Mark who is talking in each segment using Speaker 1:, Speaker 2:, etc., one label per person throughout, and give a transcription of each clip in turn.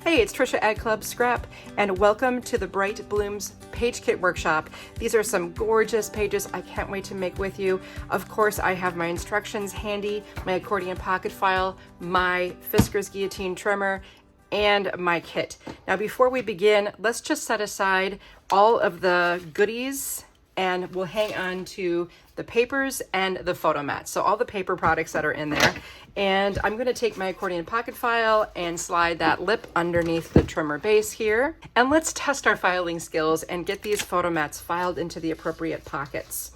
Speaker 1: Hey, it's Trisha at Club Scrap, and welcome to the Bright Blooms Page Kit Workshop. These are some gorgeous pages I can't wait to make with you. Of course, I have my instructions handy, my accordion pocket file, my Fisker's guillotine trimmer, and my kit. Now, before we begin, let's just set aside all of the goodies and we'll hang on to the papers and the photo mats. So all the paper products that are in there. And I'm gonna take my accordion pocket file and slide that lip underneath the trimmer base here. And let's test our filing skills and get these photo mats filed into the appropriate pockets.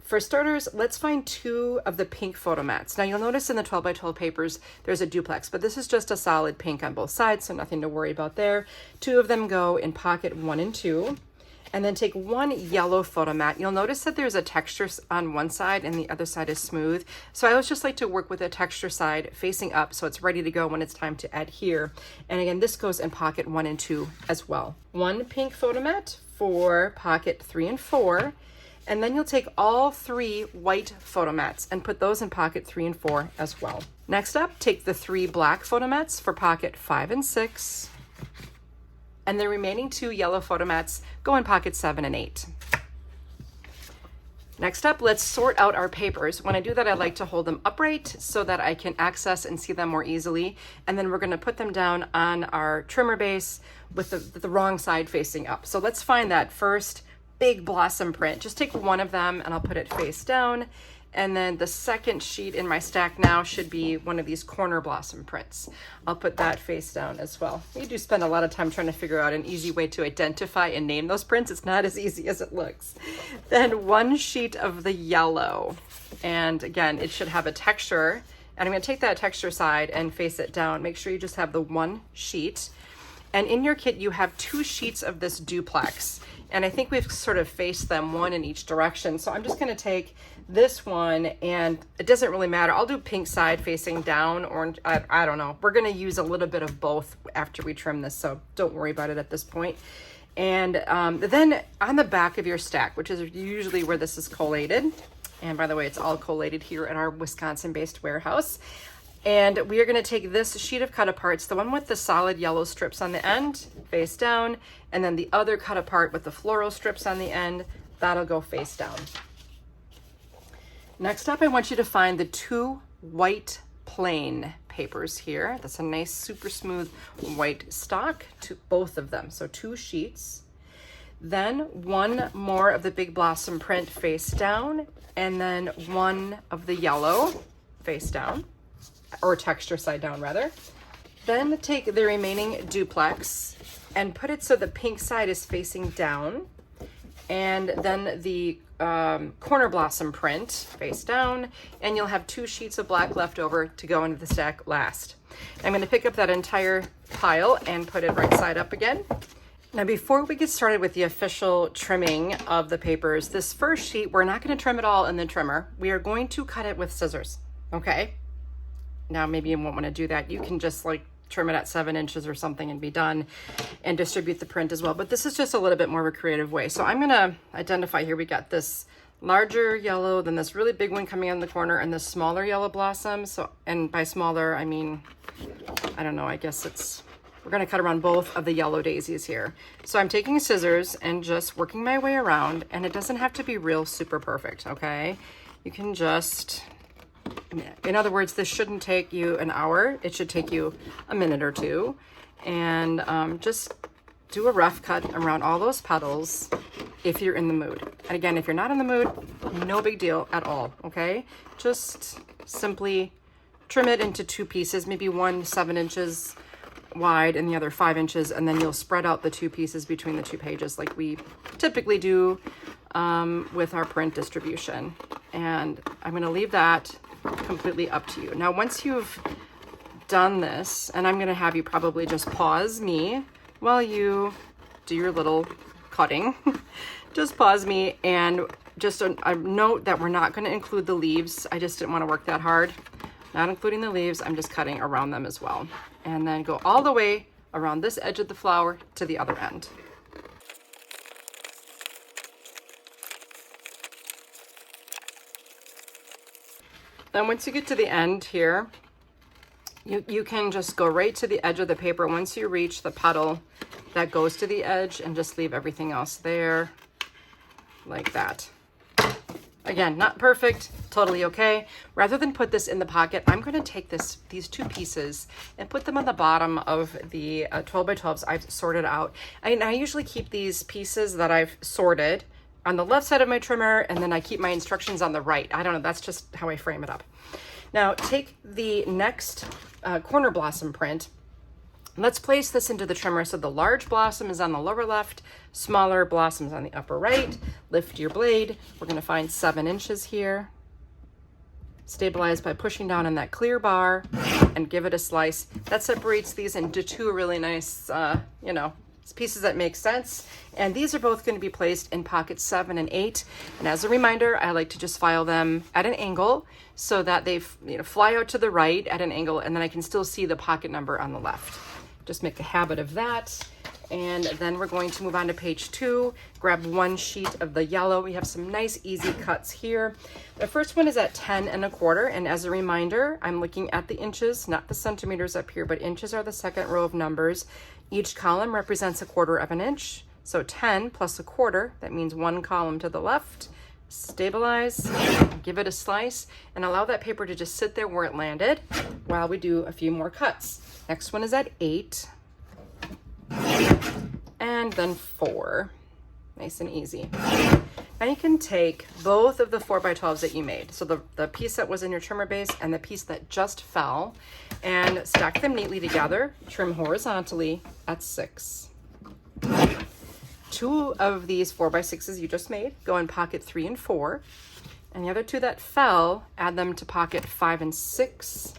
Speaker 1: For starters, let's find 2 of the pink photo mats. Now you'll notice in the 12 by 12 papers, there's a duplex, but this is just a solid pink on both sides, so nothing to worry about there. 2 of them go in pocket 1 and 2. And then take 1 yellow photo mat. You'll notice that there's a texture on one side and the other side is smooth. So I always just like to work with the texture side facing up so it's ready to go when it's time to adhere. And again, this goes in pocket 1 and 2 as well. 1 pink photo mat for pocket 3 and 4. And then you'll take all 3 white photo mats and put those in pocket 3 and 4 as well. Next up, take the 3 black photo mats for pocket 5 and 6. And the remaining 2 yellow photo mats go in pocket 7 and 8. Next up, let's sort out our papers. When I do that, I like to hold them upright so that I can access and see them more easily. And then we're gonna put them down on our trimmer base with the wrong side facing up. So let's find that first big blossom print. Just take 1 of them and I'll put it face down. And then the second sheet in my stack now should be one of these corner blossom prints. I'll put that face down as well. You do spend a lot of time trying to figure out an easy way to identify and name those prints. It's not as easy as it looks. Then 1 sheet of the yellow. And again, it should have a texture. And I'm gonna take that texture side and face it down. Make sure you just have the 1 sheet. And in your kit, you have 2 sheets of this duplex. And I think we've sort of faced them 1 in each direction. So I'm just gonna take this one, and it doesn't really matter. I'll do pink side facing down, orange, I don't know. We're gonna use a little bit of both after we trim this, so don't worry about it at this point. And then on the back of your stack, which is usually where this is collated, and by the way, it's all collated here at our Wisconsin-based warehouse. And we are gonna take this sheet of Cutaparts, the one with the solid yellow strips on the end, face down, and then the other Cutapart with the floral strips on the end, that'll go face down. Next up, I want you to find the 2 white plain papers here. That's a nice, super smooth white stock, to both of them, so 2 sheets. Then 1 more of the big blossom print face down, and then 1 of the yellow face down, or texture side down rather. Then take the remaining duplex and put it so the pink side is facing down, and then the corner blossom print face down, and you'll have 2 sheets of black left over to go into the stack last. I'm going to pick up that entire pile and put it right side up again. Now, before we get started with the official trimming of the papers, this first sheet, we're not going to trim it all in the trimmer. We are going to cut it with scissors, okay? Now, maybe you won't want to do that. You can just like trim it at 7 inches or something and be done, and distribute the print as well. But this is just a little bit more of a creative way. So I'm gonna identify here, we got this larger yellow, then this really big one coming in the corner, and this smaller yellow blossom. So, and by smaller, I mean, I don't know, I guess we're gonna cut around both of the yellow daisies here. So I'm taking scissors and just working my way around, and it doesn't have to be real super perfect, okay? You can just, in other words, this shouldn't take you an hour. It should take you a minute or 2. And just do a rough cut around all those petals if you're in the mood. And again, if you're not in the mood, no big deal at all, okay? Just simply trim it into 2 pieces, maybe one 7 inches wide and the other 5 inches, and then you'll spread out the 2 pieces between the 2 pages like we typically do with our print distribution. And I'm gonna leave that completely up to you. Now, once you've done this, and I'm gonna have you probably just pause me while you do your little cutting. Just pause me, and just a note that we're not gonna include the leaves. I just didn't wanna work that hard. Not including the leaves, I'm just cutting around them as well. And then go all the way around this edge of the flower to the other end. Then once you get to the end here, You can just go right to the edge of the paper once you reach the puddle that goes to the edge, and just leave everything else there like that. Again, not perfect, totally okay. Rather than put this in the pocket, I'm going to take these two pieces and put them on the bottom of the 12 by 12s I've sorted out. I usually keep these pieces that I've sorted on the left side of my trimmer, and then I keep my instructions on the right. I don't know, that's just how I frame it up. Now take the next corner blossom print. Let's place this into the trimmer. So the large blossom is on the lower left, smaller blossoms on the upper right. Lift your blade. We're going to find 7 inches here. Stabilize by pushing down on that clear bar and give it a slice. That separates these into two really nice, pieces that make sense. And these are both going to be placed in pockets 7 and 8. And as a reminder, I like to just file them at an angle so that they fly out to the right at an angle, and then I can still see the pocket number on the left. Just make a habit of that. And then we're going to move on to page 2. Grab 1 sheet of the yellow. We have some nice easy cuts here. The first one is at 10 1/4. And as a reminder, I'm looking at the inches, not the centimeters up here, but inches are the second row of numbers. Each column represents 1/4 of an inch. So 10 plus 1/4, that means 1 column to the left. Stabilize, give it a slice, and allow that paper to just sit there where it landed while we do a few more cuts. Next one is at 8. And then 4. Nice and easy. Now you can take both of the 4 by 12s that you made, so the piece that was in your trimmer base and the piece that just fell, and stack them neatly together, trim horizontally at 6. 2 of these 4 by 6s you just made go in pocket 3 and 4, and the other 2 that fell, add them to pocket 5 and 6,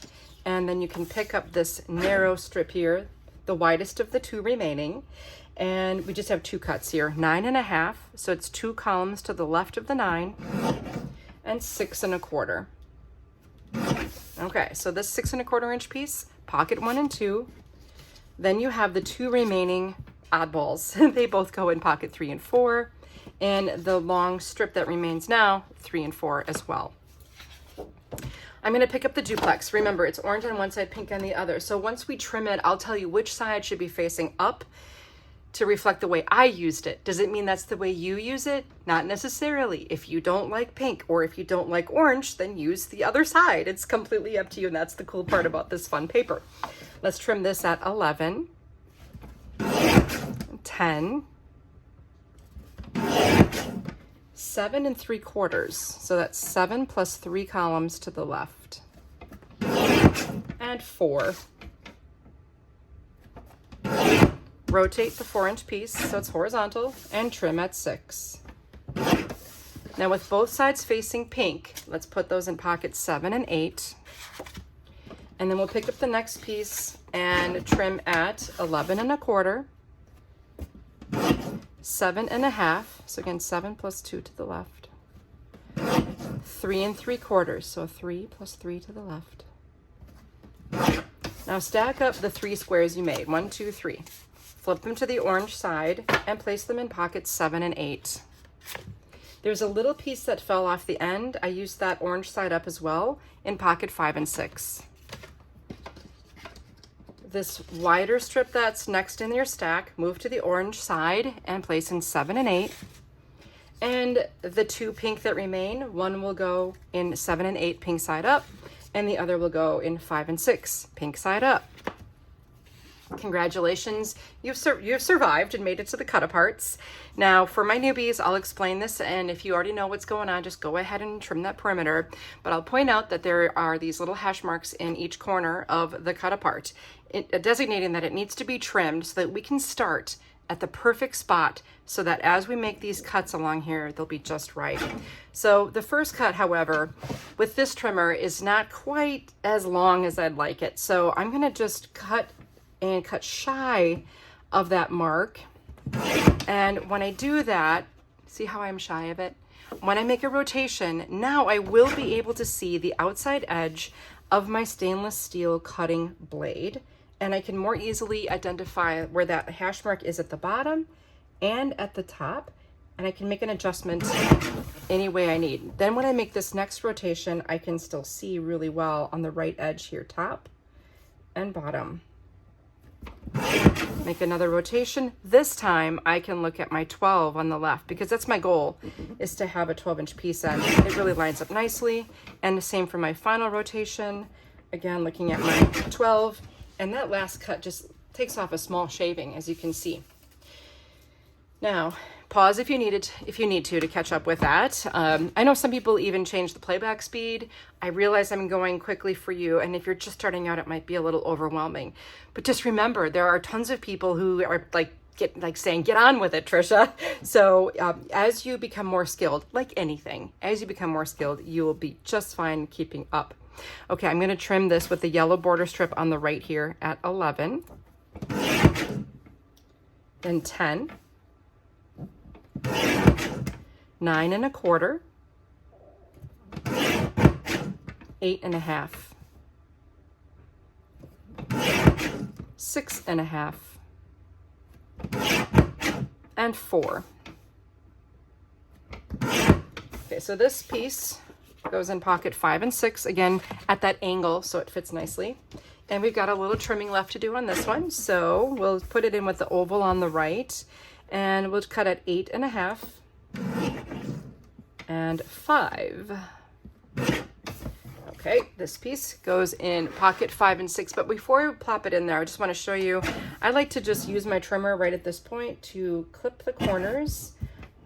Speaker 1: and then you can pick up this narrow strip here, the widest of the 2 remaining, and we just have 2 cuts here, 9 1/2, so it's 2 columns to the left of the 9, and 6 1/4. Okay, so this 6 1/4 inch piece, pocket 1 and 2, then you have the 2 remaining oddballs. They both go in pocket 3 and 4, and the long strip that remains now, 3 and 4 as well. I'm going to pick up the duplex. Remember, it's orange on one side, pink on the other. So once we trim it, I'll tell you which side should be facing up to reflect the way I used it. Does it mean that's the way you use it? Not necessarily. If you don't like pink or if you don't like orange, then use the other side. It's completely up to you, and that's the cool part about this fun paper. Let's trim this at 11, 10, 7 3/4. So that's 7 plus 3 columns to the left, and 4. Rotate the 4-inch piece so it's horizontal and trim at 6. Now with both sides facing pink, let's put those in pockets 7 and 8. And then we'll pick up the next piece and trim at 11 1/4, 7 1/2, so again 7 plus 2 to the left, 3 3/4, so 3 plus 3 to the left. Now stack up the 3 squares you made, 1, 2, 3. Flip them to the orange side and place them in pockets 7 and 8. There's a little piece that fell off the end. I used that orange side up as well in pocket 5 and 6. This wider strip that's next in your stack, move to the orange side and place in 7 and 8. And the 2 pink that remain, one will go in 7 and 8 pink side up, and the other will go in 5 and 6 pink side up. Congratulations, you've survived and made it to the Cutaparts. Now for my newbies, I'll explain this, and if you already know what's going on, just go ahead and trim that perimeter. But I'll point out that there are these little hash marks in each corner of the Cutapart, designating that it needs to be trimmed so that we can start at the perfect spot, so that as we make these cuts along here, they'll be just right. So the first cut, however, with this trimmer is not quite as long as I'd like it. So I'm gonna just cut shy of that mark. And when I do that, see how I'm shy of it? When I make a rotation, now I will be able to see the outside edge of my stainless steel cutting blade, and I can more easily identify where that hash mark is at the bottom and at the top, and I can make an adjustment any way I need. Then when I make this next rotation, I can still see really well on the right edge here top, and bottom. Make another rotation. This time I can look at my 12 on the left because that's my goal, is to have a 12-inch piece end. It really lines up nicely. And the same for my final rotation. Again, looking at my 12, and that last cut just takes off a small shaving, as you can see. Now, pause if you need to catch up with that. I know some people even change the playback speed. I realize I'm going quickly for you, and if you're just starting out, it might be a little overwhelming. But just remember, there are tons of people who are saying, get on with it, Trisha. So as you become more skilled, like anything, as you become more skilled, you will be just fine keeping up. Okay, I'm going to trim this with the yellow border strip on the right here at 11, then 10, 9 1/4, 8 1/2, 6 1/2, and 4. Okay, so this piece goes in pocket 5 and 6, again at that angle so it fits nicely. And we've got a little trimming left to do on this one, so we'll put it in with the oval on the right, and we'll cut at 8 1/2 and 5. Okay, this piece goes in pocket 5 and 6, but before we plop it in there, I just want to show you, I like to just use my trimmer right at this point to clip the corners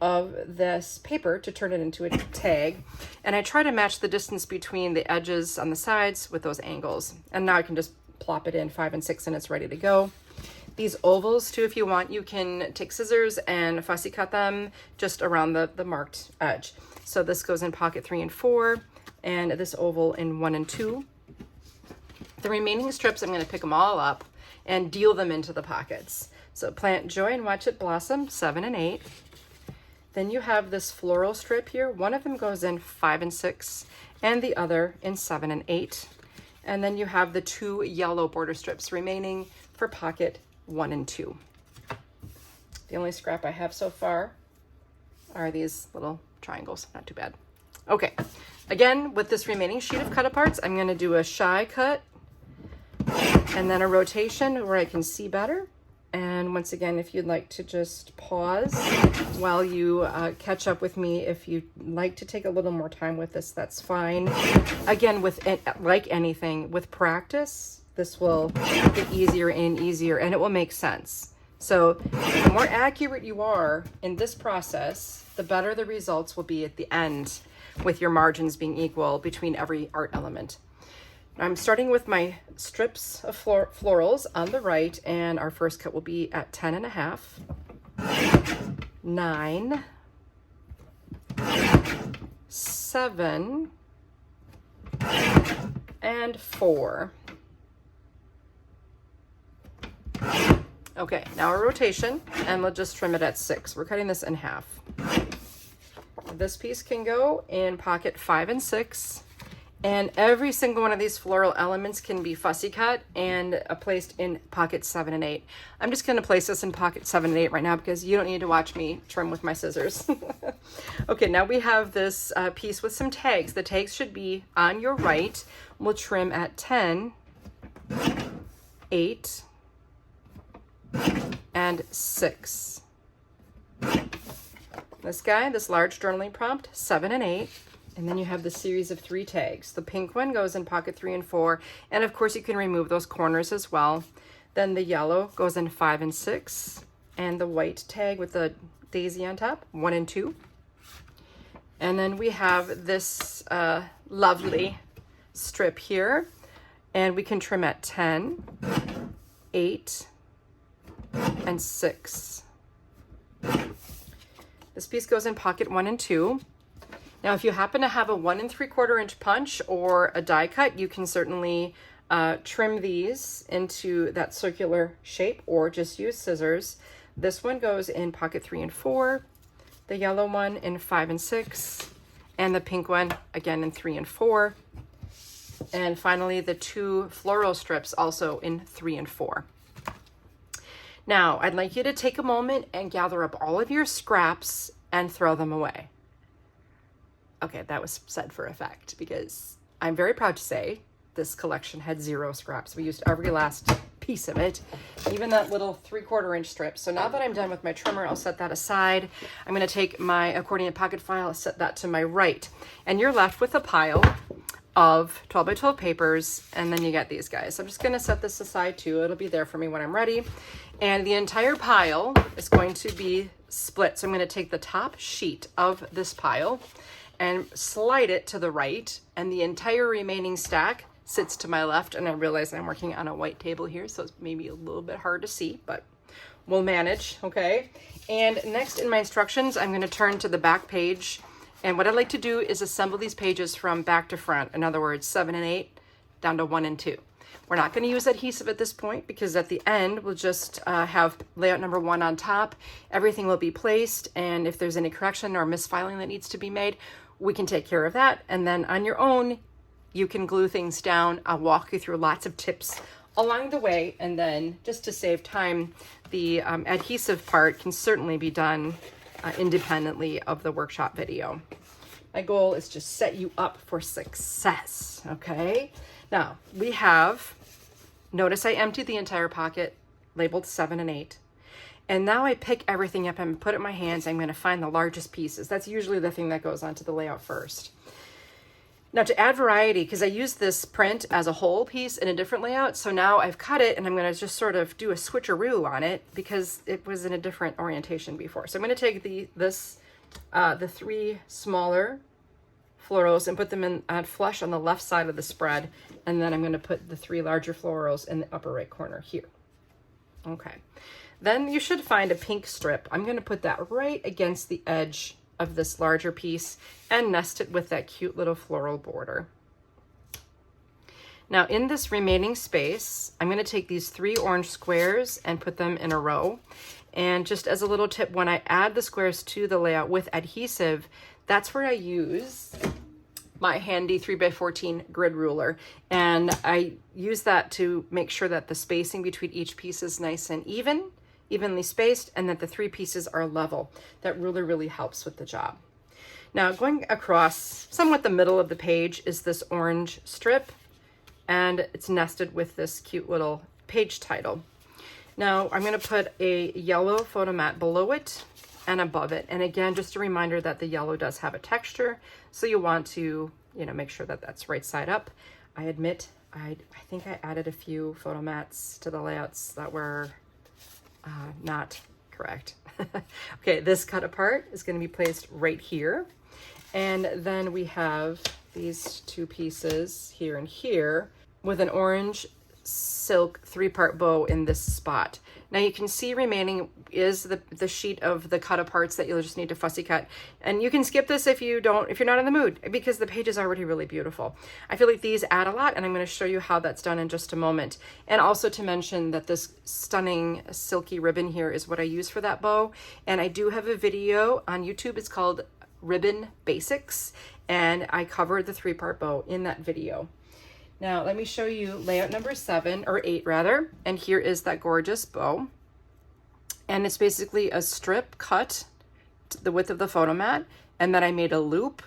Speaker 1: of this paper to turn it into a tag. And I try to match the distance between the edges on the sides with those angles. And now I can just plop it in 5 and 6 and it's ready to go. These ovals too, if you want, you can take scissors and fussy cut them just around the marked edge. So this goes in pocket 3 and 4, and this oval in 1 and 2. The remaining strips, I'm going to pick them all up and deal them into the pockets. So plant joy and watch it blossom, 7 and 8. Then you have this floral strip here. One of them goes in 5 and 6, and the other in 7 and 8. And then you have the 2 yellow border strips remaining for pocket 1 and 2. The only scrap I have so far are these little triangles. Not too bad. Okay, again, with this remaining sheet of Cutaparts, I'm going to do a shy cut and then a rotation where I can see better. And once again, if you'd like to just pause while you catch up with me, if you'd like to take a little more time with this, that's fine. Again, with it, like anything, with practice, this will get easier and easier, and it will make sense. So the more accurate you are in this process, the better the results will be at the end, with your margins being equal between every art element. I'm starting with my strips of florals on the right, and our first cut will be at 10 1/2, 9, 7, and 4. Okay, now a rotation, and we'll just trim it at 6. We're cutting this in half. This piece can go in pocket 5 and 6. And every single one of these floral elements can be fussy cut and placed in pocket 7 and 8. I'm just going to place this in pocket 7 and 8 right now because you don't need to watch me trim with my scissors. Okay, now we have this piece with some tags. The tags should be on your right. We'll trim at 10, 8, and 6. This guy, this large journaling prompt, 7 and 8. And then you have the series of 3 tags. The pink one goes in pocket 3 and 4. And of course you can remove those corners as well. Then the yellow goes in 5 and 6. And the white tag with the daisy on top, 1 and 2. And then we have this lovely strip here. And we can trim at 10, 8, and 6. This piece goes in pocket 1 and 2. Now, if you happen to have a 1 3/4 inch punch or a die cut, you can certainly trim these into that circular shape or just use scissors. This one goes in pocket 3 and 4, the yellow one in 5 and 6, and the pink one again in 3 and 4. And finally, the 2 floral strips also in 3 and 4. Now, I'd like you to take a moment and gather up all of your scraps and throw them away. Okay, that was said for effect because I'm very proud to say this collection had 0 scraps. We used every last piece of it, even that little 3/4 inch strip. So now that I'm done with my trimmer, I'll set that aside. I'm going to take my accordion pocket file, set that to my right, and you're left with a pile of 12 by 12 papers, and then you get these guys. I'm just going to set this aside too. It'll be there for me when I'm ready. And the entire pile is going to be split. So I'm going to take the top sheet of this pile and slide it to the right, and the entire remaining stack sits to my left. And I realize I'm working on a white table here, so it's maybe a little bit hard to see, but we'll manage, okay? And next in my instructions, I'm going to turn to the back page. And what I'd like to do is assemble these pages from back to front. In other words, 7 and 8 down to 1 and 2. We're not going to use adhesive at this point because at the end we'll just have layout number 1 on top. Everything will be placed, and if there's any correction or misfiling that needs to be made, we can take care of that. And then on your own, you can glue things down. I'll walk you through lots of tips along the way, and then just to save time, the adhesive part can certainly be done independently of the workshop video. My goal is to set you up for success, okay? Now, we have, notice I emptied the entire pocket, labeled 7 and 8. And now I pick everything up and put it in my hands. I'm gonna find the largest pieces. That's usually the thing that goes onto the layout first. Now to add variety, because I used this print as a whole piece in a different layout, so now I've cut it and I'm going to just sort of do a switcheroo on it because it was in a different orientation before. So I'm going to take the 3 smaller florals and put them in flush on the left side of the spread, and then I'm going to put the 3 larger florals in the upper right corner here. Okay, then you should find a pink strip. I'm going to put that right against the edge of this larger piece and nest it with that cute little floral border. Now in this remaining space, I'm going to take these 3 orange squares and put them in a row. And just as a little tip, when I add the squares to the layout with adhesive, that's where I use my handy 3x14 grid ruler. And I use that to make sure that the spacing between each piece is nice and evenly spaced, and that the 3 pieces are level. That ruler really helps with the job. Now going across somewhat the middle of the page is this orange strip, and it's nested with this cute little page title. Now I'm going to put a yellow photo mat below it and above it. And again, just a reminder that the yellow does have a texture, so you want to, make sure that that's right side up. I admit, I think I added a few photo mats to the layouts that were not correct. Okay, this cut apart is going to be placed right here. And then we have these 2 pieces here and here with an orange silk 3-part bow in this spot. Now you can see remaining is the sheet of the cut aparts that you'll just need to fussy cut. And you can skip this if you're not in the mood, because the page is already really beautiful. I feel like these add a lot, and I'm going to show you how that's done in just a moment. And also to mention that this stunning silky ribbon here is what I use for that bow. And I do have a video on YouTube. It's called Ribbon Basics, and I covered the 3-part bow in that video. Now let me show you layout number 7 or 8 rather, and here is that gorgeous bow. And it's basically a strip cut to the width of the photo mat, and then I made a loop,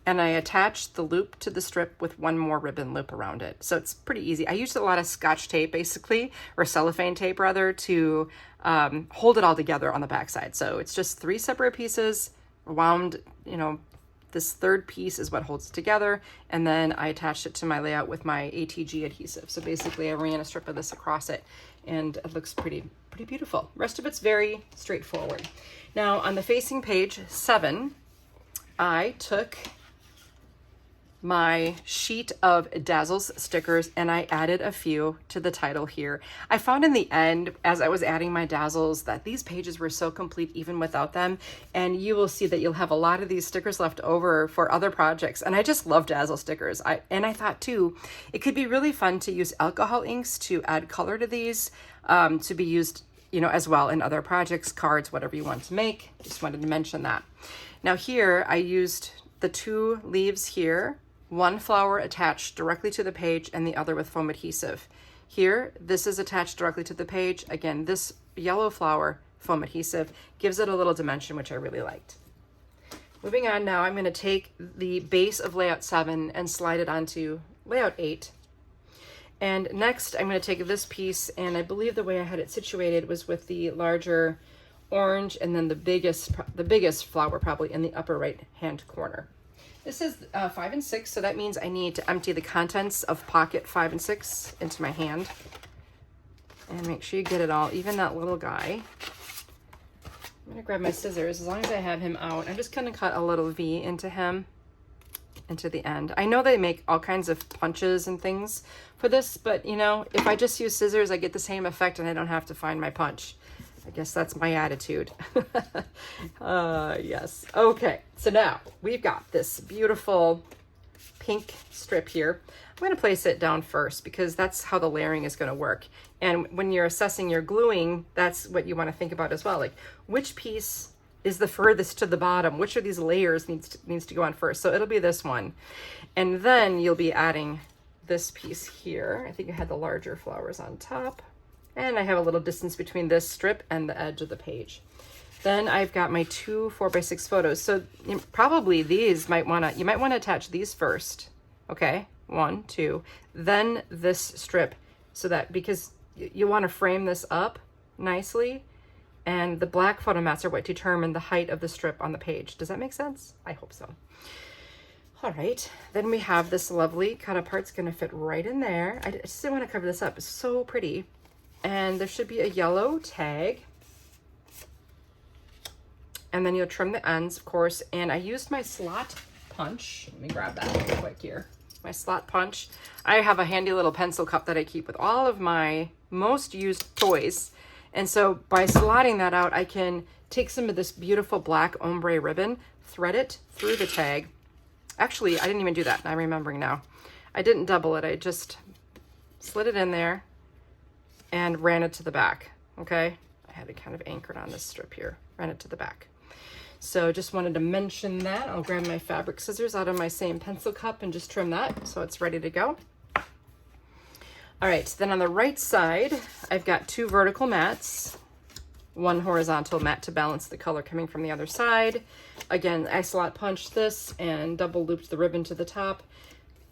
Speaker 1: and I attached the loop to the strip with 1 more ribbon loop around it. So it's pretty easy. I used a lot of Scotch tape basically, or cellophane tape rather, to hold it all together on the back side. So it's just 3 separate pieces wound, this 3rd piece is what holds it together, and then I attached it to my layout with my ATG adhesive. So basically I ran a strip of this across it, and it looks pretty beautiful. The rest of it's very straightforward. Now on the facing page 7, I took my sheet of Dazzles stickers and I added a few to the title here. I found in the end, as I was adding my Dazzles, that these pages were so complete even without them, and you will see that you'll have a lot of these stickers left over for other projects. And I just love Dazzle stickers. I thought too, it could be really fun to use alcohol inks to add color to these, to be used as well in other projects, cards, whatever you want to make. Just wanted to mention that. Now here I used the 2 leaves here, 1 flower attached directly to the page and the other with foam adhesive. Here, this is attached directly to the page. Again, this yellow flower, foam adhesive, gives it a little dimension, which I really liked. Moving on now, I'm going to take the base of layout 7 and slide it onto layout 8 And next I'm going to take this piece, and I believe the way I had it situated was with the larger orange and then the biggest flower probably in the upper right hand corner. This is 5 and 6, so that means I need to empty the contents of pocket 5 and 6 into my hand. And make sure you get it all, even that little guy. I'm gonna grab my scissors, as long as I have him out. I'm just gonna cut a little V into him, into the end. I know they make all kinds of punches and things for this, but you know, if I just use scissors, I get the same effect and I don't have to find my punch. I guess that's my attitude. Yes. Okay, so now we've got this beautiful pink strip here. I'm going to place it down first because that's how the layering is going to work. And when you're assessing your gluing, that's what you want to think about as well. Like, which piece is the furthest to the bottom? Which of these layers needs to go on first? So it'll be this one. And then you'll be adding this piece here. I think I had the larger flowers on top. And I have a little distance between this strip and the edge of the page. Then I've got my 2 4x6 photos. So probably these you might want to attach these first. Okay, 1, 2, then this strip, so that, because you want to frame this up nicely, and the black photo mats are what determine the height of the strip on the page. Does that make sense? I hope so. All right, then we have this lovely Cutaparts going to fit right in there. I just didn't want to cover this up. It's so pretty. And there should be a yellow tag. And then you'll trim the ends, of course. And I used my slot punch. Let me grab that real quick here. My slot punch. I have a handy little pencil cup that I keep with all of my most used toys. And so by slotting that out, I can take some of this beautiful black ombre ribbon, thread it through the tag. Actually, I didn't even do that. I'm remembering now. I didn't double it. I just slid it in there and ran it to the back. Okay, I had it kind of anchored on this strip here, ran it to the back. So just wanted to mention that. I'll grab my fabric scissors out of my same pencil cup and just trim that so it's ready to go. All right, then on the right side, I've got 2 vertical mats, 1 horizontal mat to balance the color coming from the other side. Again, I slot punched this and double looped the ribbon to the top.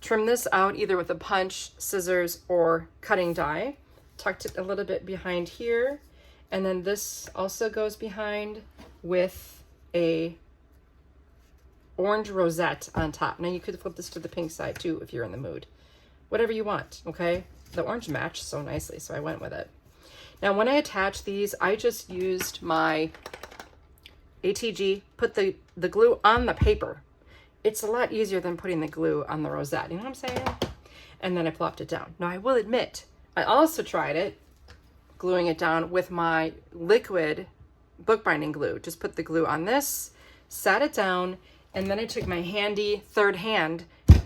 Speaker 1: Trim this out either with a punch, scissors, or cutting die. Tucked it a little bit behind here, and then this also goes behind with a orange rosette on top. Now you could flip this to the pink side too if you're in the mood. Whatever you want, okay? The orange matched so nicely, so I went with it. Now when I attach these, I just used my ATG, put the glue on the paper. It's a lot easier than putting the glue on the rosette, you know what I'm saying? And then I plopped it down. Now I will admit, I also tried it, gluing it down with my liquid bookbinding glue. Just put the glue on this, sat it down, and then I took my handy third hand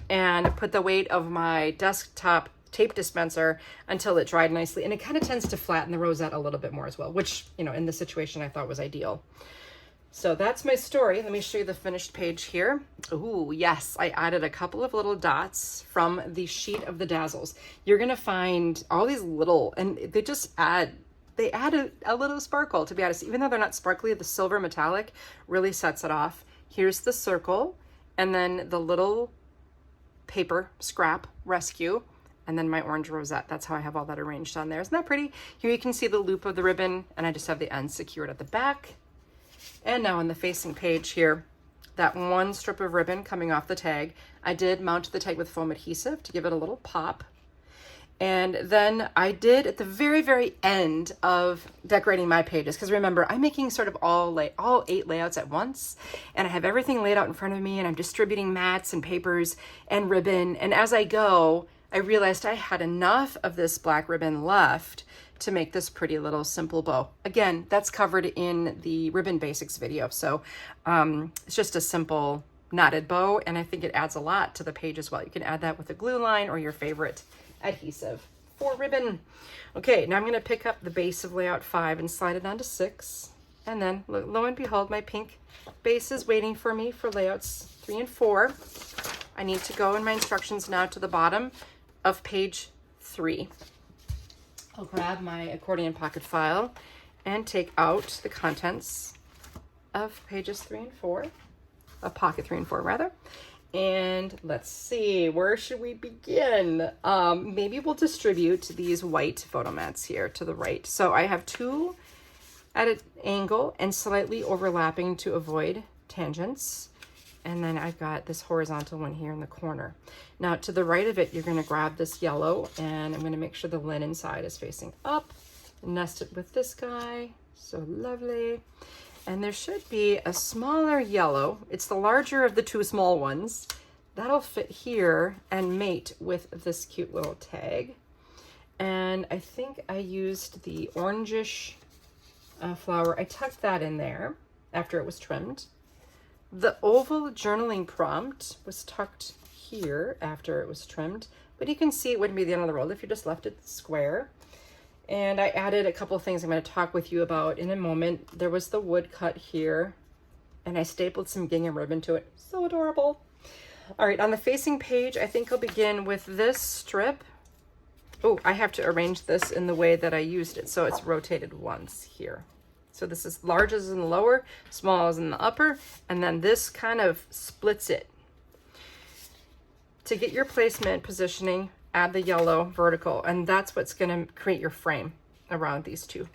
Speaker 1: and put the weight of my desktop tape dispenser until it dried nicely. And it kind of tends to flatten the rosette a little bit more as well, which, you know, in this situation I thought was ideal. So that's my story. Let me show you the finished page here. Ooh, yes, I added a couple of little dots from the sheet of the Dazzles. You're gonna find all these little, and they just add a little sparkle, to be honest. Even though they're not sparkly, the silver metallic really sets it off. Here's the circle, and then the little paper scrap rescue, and then my orange rosette. That's how I have all that arranged on there. Isn't that pretty? Here you can see the loop of the ribbon, and I just have the ends secured at the back. And now on the facing page here, that 1 strip of ribbon coming off the tag, I did mount the tag with foam adhesive to give it a little pop. And then I did at the very, very end of decorating my pages, because remember, I'm making sort of all 8 layouts at once, and I have everything laid out in front of me, and I'm distributing mats and papers and ribbon. And as I go, I realized I had enough of this black ribbon left to make this pretty little simple bow. Again, that's covered in the Ribbon Basics video. So it's just a simple knotted bow, and I think it adds a lot to the page as well. You can add that with a glue line or your favorite adhesive for ribbon. Okay, now I'm gonna pick up the base of layout 5 and slide it onto 6. And then lo and behold, my pink base is waiting for me for layouts 3 and 4. I need to go in my instructions now to the bottom of page 3. I'll grab my accordion pocket file and take out the contents of pages 3 and 4, of pocket 3 and 4 rather. And let's see, where should we begin? Maybe we'll distribute these white photo mats here to the right. So I have two at an angle and slightly overlapping to avoid tangents. And then I've got this horizontal one here in the corner. Now to the right of it, you're gonna grab this yellow, and I'm gonna make sure the linen side is facing up. Nest it with this guy, so lovely. And there should be a smaller yellow. It's the larger of the two small ones. That'll fit here and mate with this cute little tag. And I think I used the orangish flower. I tucked that in there after it was trimmed. The oval journaling prompt was tucked here after it was trimmed, but you can see it wouldn't be the end of the world if you just left it square. And I added a couple of things I'm going to talk with you about in a moment. There was the wood cut here, and I stapled some gingham ribbon to it. So adorable. All right, on the facing page, I think I'll begin with this strip. Oh, I have to arrange this in the way that I used it, so it's rotated once here. So this is large as in the lower, small as in the upper, and then this kind of splits it. To get your placement positioning, add the yellow vertical, and that's what's going to create your frame around these two.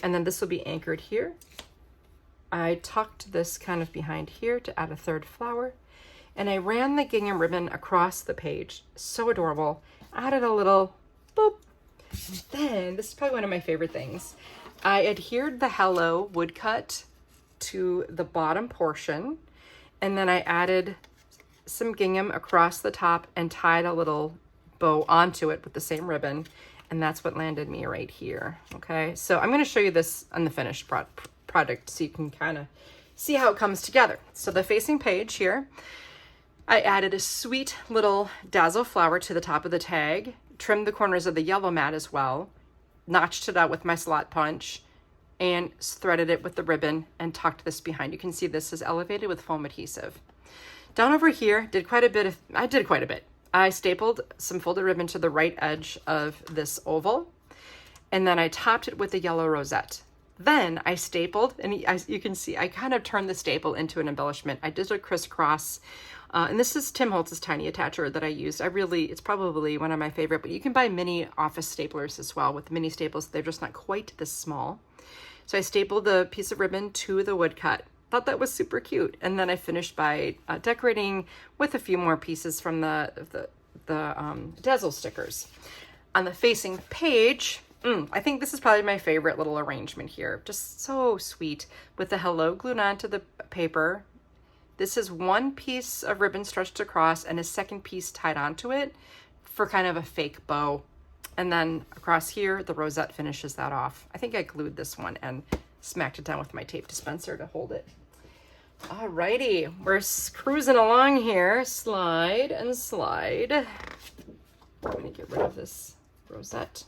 Speaker 1: And then this will be anchored here. I tucked this kind of behind here to add a third flower, and I ran the gingham ribbon across the page. So adorable. Added a little boop. And then, this is probably one of my favorite things. I adhered the hello woodcut to the bottom portion, and then I added some gingham across the top and tied a little bow onto it with the same ribbon, and that's what landed me right here. Okay, so I'm going to show you this on the finished product so you can kind of see how it comes together. So the facing page here, I added a sweet little dazzle flower to the top of the tag, trimmed the corners of the yellow mat as well, notched it out with my slot punch, and threaded it with the ribbon and tucked this behind. You can see this is elevated with foam adhesive. Down over here, I did quite a bit. I stapled some folded ribbon to the right edge of this oval, and then I topped it with a yellow rosette. Then I stapled, and as you can see, I kind of turned the staple into an embellishment. I did a crisscross, and this is Tim Holtz's tiny attacher that I used. It's probably one of my favorite, but you can buy mini office staplers as well with mini staples. They're just not quite this small. So I stapled the piece of ribbon to the woodcut. Thought that was super cute. And then I finished by decorating with a few more pieces from the dazzle stickers. On the facing page, I think this is probably my favorite little arrangement here. Just so sweet with the hello glued onto the paper. This is one piece of ribbon stretched across and a second piece tied onto it for kind of a fake bow. And then across here, the rosette finishes that off. I think I glued this one and smacked it down with my tape dispenser to hold it. Alrighty, we're cruising along here. Slide and slide. I'm gonna get rid of this rosette.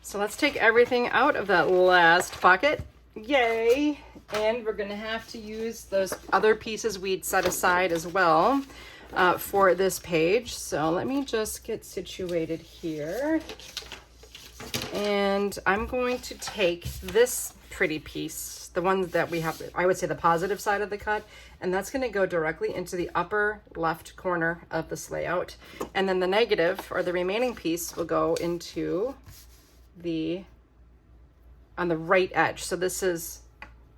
Speaker 1: So let's take everything out of that last pocket. Yay! And we're gonna have to use those other pieces we'd set aside as well for this page. So let me just get situated here. And I'm going to take this pretty piece, the one that we have, I would say the positive side of the cut, and that's going to go directly into the upper left corner of this layout. And then the negative, or the remaining piece, will go into on the right edge. So this is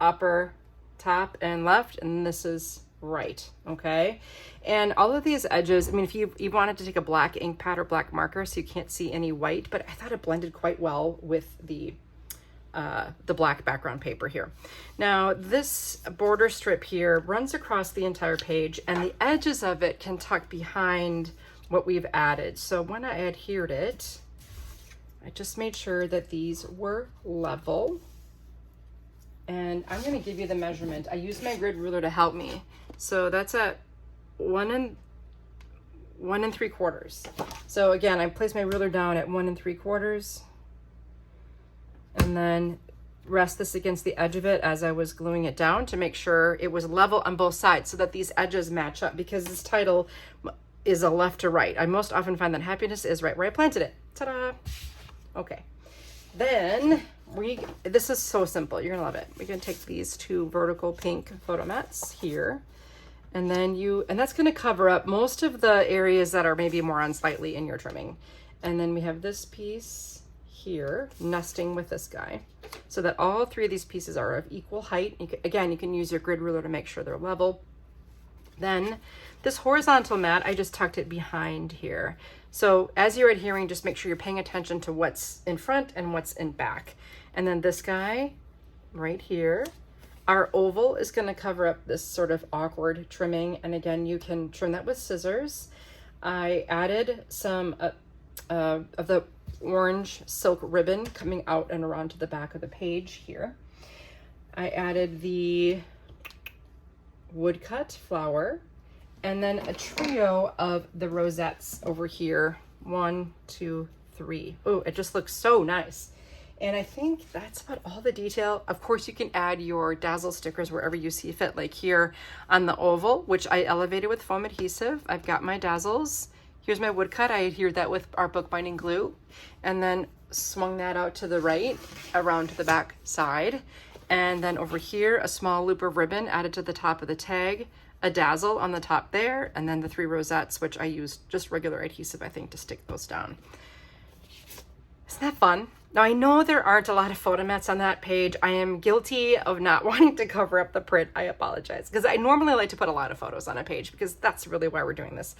Speaker 1: upper, top, and left, and this is right, okay? And all of these edges, I mean, if you wanted to take a black ink pad or black marker so you can't see any white, but I thought it blended quite well with the black background paper here. Now, this border strip here runs across the entire page, and the edges of it can tuck behind what we've added. So when I adhered it, I just made sure that these were level. And I'm going to give you the measurement. I used my grid ruler to help me. So that's at 1 3/4. So again, I placed my ruler down at 1 3/4, and then rest this against the edge of it as I was gluing it down to make sure it was level on both sides so that these edges match up, because this title is a left to right. I most often find that happiness is right where I planted it. Ta-da! Okay. Then this is so simple. You're gonna love it. We're gonna take these two vertical pink photo mats here, And then and that's gonna cover up most of the areas that are maybe more unsightly in your trimming. And then we have this piece here nesting with this guy so that all three of these pieces are of equal height. Again, you can use your grid ruler to make sure they're level. Then this horizontal mat, I just tucked it behind here. So as you're adhering, just make sure you're paying attention to what's in front and what's in back. And then this guy right here, our oval is going to cover up this sort of awkward trimming. And again, you can trim that with scissors. I added some of the orange silk ribbon coming out and around to the back of the page here. I added the woodcut flower, and then a trio of the rosettes over here. 1, 2, 3. Oh, it just looks so nice. And I think that's about all the detail. Of course, you can add your dazzle stickers wherever you see fit, like here on the oval, which I elevated with foam adhesive. I've got my dazzles. Here's my woodcut. I adhered that with our bookbinding glue, and then swung that out to the right around to the back side. And then over here, a small loop of ribbon added to the top of the tag, a dazzle on the top there, and then the 3 rosettes, which I used just regular adhesive, I think, to stick those down. Isn't that fun? Now, I know there aren't a lot of photo mats on that page. I am guilty of not wanting to cover up the print. I apologize, because I normally like to put a lot of photos on a page, because that's really why we're doing this.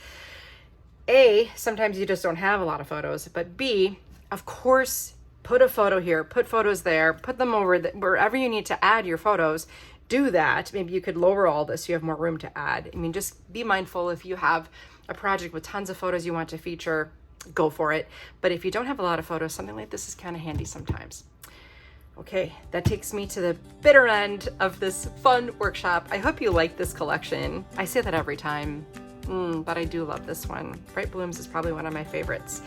Speaker 1: A, sometimes you just don't have a lot of photos, but B, of course, put a photo here, put photos there, put them over wherever you need to add your photos. Do that. Maybe you could lower all this so you have more room to add. I mean, just be mindful if you have a project with tons of photos you want to feature, go for it. But if you don't have a lot of photos, something like this is kind of handy sometimes. Okay, that takes me to the bitter end of this fun workshop. I hope you like this collection. I say that every time, but I do love this one. Bright Blooms is probably one of my favorites.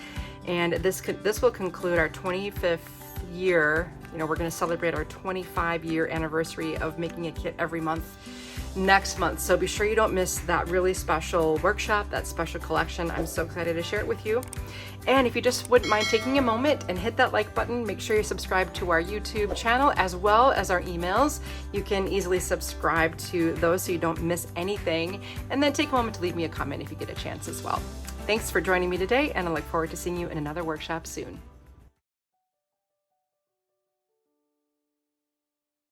Speaker 1: And this will conclude our 25th year. You know, we're going to celebrate our 25-year anniversary of making a kit every month next month. So be sure you don't miss that really special workshop, that special collection. I'm so excited to share it with you. And if you just wouldn't mind taking a moment and hit that like button, make sure you subscribe to our YouTube channel as well as our emails. You can easily subscribe to those so you don't miss anything. And then take a moment to leave me a comment if you get a chance as well. Thanks for joining me today, and I look forward to seeing you in another workshop soon.